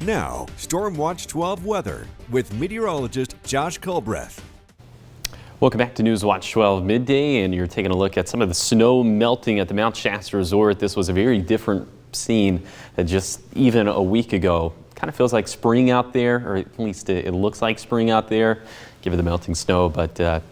Now, Storm Watch 12 weather with meteorologist Josh Culbreath. Welcome back to News Watch 12 midday, and you're taking a look at some of the snow melting at the Mount Shasta Resort. This was a very different scene than just even a week ago. Kind of feels like spring out there, or at least it looks like spring out there, given the melting snow, but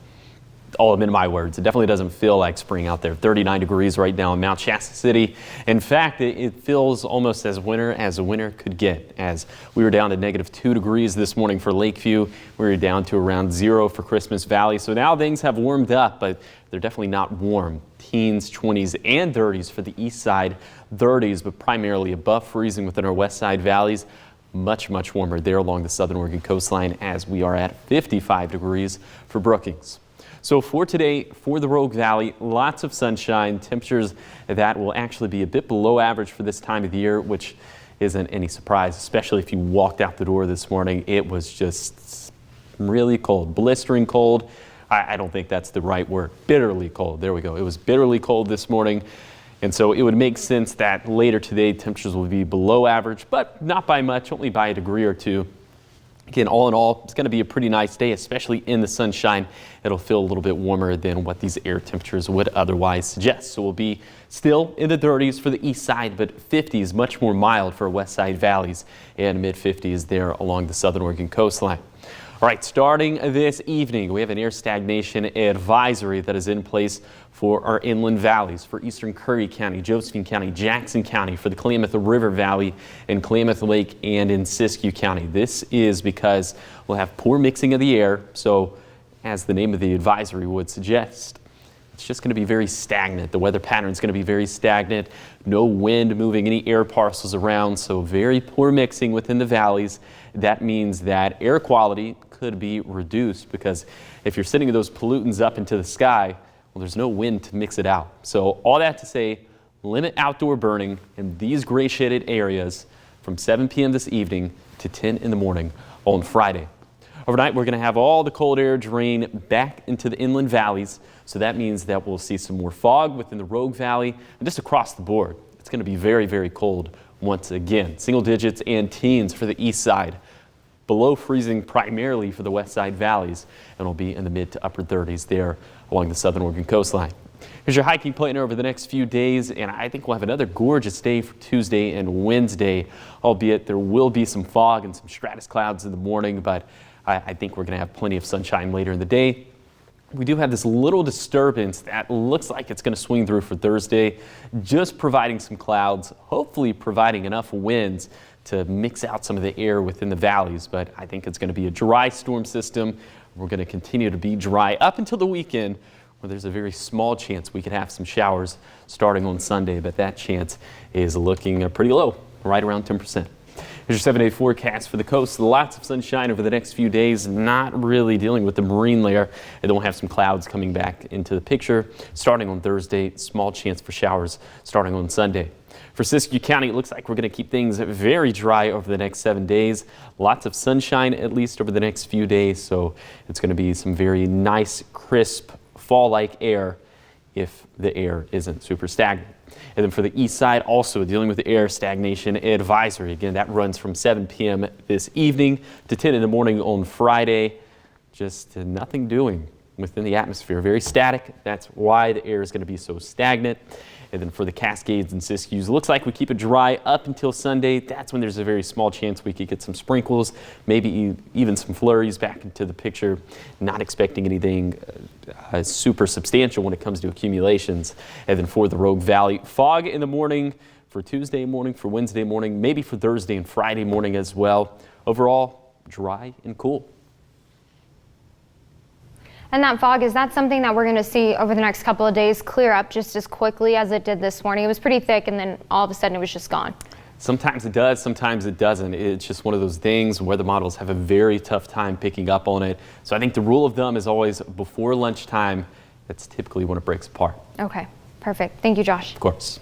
all in my words, it definitely doesn't feel like spring out there. 39 degrees right now in Mount Shasta City. In fact, it feels almost as winter could get, as we were down to -2 degrees this morning for Lakeview. We were down to around 0 for Christmas Valley. So now things have warmed up, but they're definitely not warm. Teens, 20s, and 30s for the east side. 30s, but primarily above freezing within our west side valleys. Much warmer there along the southern Oregon coastline, as we are at 55 degrees for Brookings. So for today, for the Rogue Valley, lots of sunshine, temperatures that will actually be a bit below average for this time of the year, which isn't any surprise, especially if you walked out the door this morning. It was just really cold, blistering cold. I don't think that's the right word. Bitterly cold. There we go. It was bitterly cold this morning. And so it would make sense that later today, temperatures will be below average, but not by much, only by a degree or two. Again, all in all, it's going to be a pretty nice day, especially in the sunshine. It'll feel a little bit warmer than what these air temperatures would otherwise suggest. So we'll be still in the 30s for the east side, but 50s, much more mild for west side valleys, and mid-50s there along the southern Oregon coastline. All right, starting this evening, we have an air stagnation advisory that is in place for our inland valleys, for eastern Curry County, Josephine County, Jackson County, for the Klamath River Valley and Klamath Lake, and in Siskiyou County. This is because we'll have poor mixing of the air, so as the name of the advisory would suggest, it's just going to be very stagnant. The weather pattern is going to be very stagnant. No wind moving any air parcels around, so very poor mixing within the valleys. That means that air quality could be reduced, because if you're sending those pollutants up into the sky, well, there's no wind to mix it out. So all that to say, limit outdoor burning in these gray shaded areas from 7 p.m. this evening to 10 in the morning on Friday. Overnight, we're going to have all the cold air drain back into the inland valleys. So that means that we'll see some more fog within the Rogue Valley and just across the board. It's going to be very cold once again. Single digits and teens for the east side. Below freezing primarily for the west side valleys, and will be in the mid to upper 30s there along the southern Oregon coastline. Here's your hiking plan over the next few days, and I think we'll have another gorgeous day for Tuesday and Wednesday, albeit there will be some fog and some stratus clouds in the morning, but I think we're going to have plenty of sunshine later in the day. We do have this little disturbance that looks like it's going to swing through for Thursday, just providing some clouds, hopefully providing enough winds to mix out some of the air within the valleys. But I think it's going to be a dry storm system. We're going to continue to be dry up until the weekend, where there's a very small chance we could have some showers starting on Sunday, but that chance is looking pretty low, right around 10%. Here's your 7-day forecast for the coast. Lots of sunshine over the next few days, not really dealing with the marine layer. And then we'll have some clouds coming back into the picture starting on Thursday. Small chance for showers starting on Sunday. For Siskiyou County, it looks like we're going to keep things very dry over the next 7 days. Lots of sunshine, at least over the next few days. So it's going to be some very nice, crisp, fall-like air if the air isn't super stagnant. And then for the east side, also dealing with the air stagnation advisory. Again, that runs from 7 p.m. this evening to 10 in the morning on Friday. Just nothing doing within the atmosphere. Very static. That's why the air is going to be so stagnant. And then for the Cascades and Siskiyous, looks like we keep it dry up until Sunday. That's when there's a very small chance we could get some sprinkles, maybe even some flurries back into the picture. Not expecting anything super substantial when it comes to accumulations. And then for the Rogue Valley, fog in the morning for Tuesday morning, for Wednesday morning, maybe for Thursday and Friday morning as well. Overall, dry and cool. And that fog, is that something that we're going to see over the next couple of days clear up just as quickly as it did this morning? It was pretty thick, and then all of a sudden it was just gone. Sometimes it does, sometimes it doesn't. It's just one of those things where the models have a very tough time picking up on it. So I think the rule of thumb is always before lunchtime. That's typically when it breaks apart. Okay, perfect. Thank you, Josh. Of course.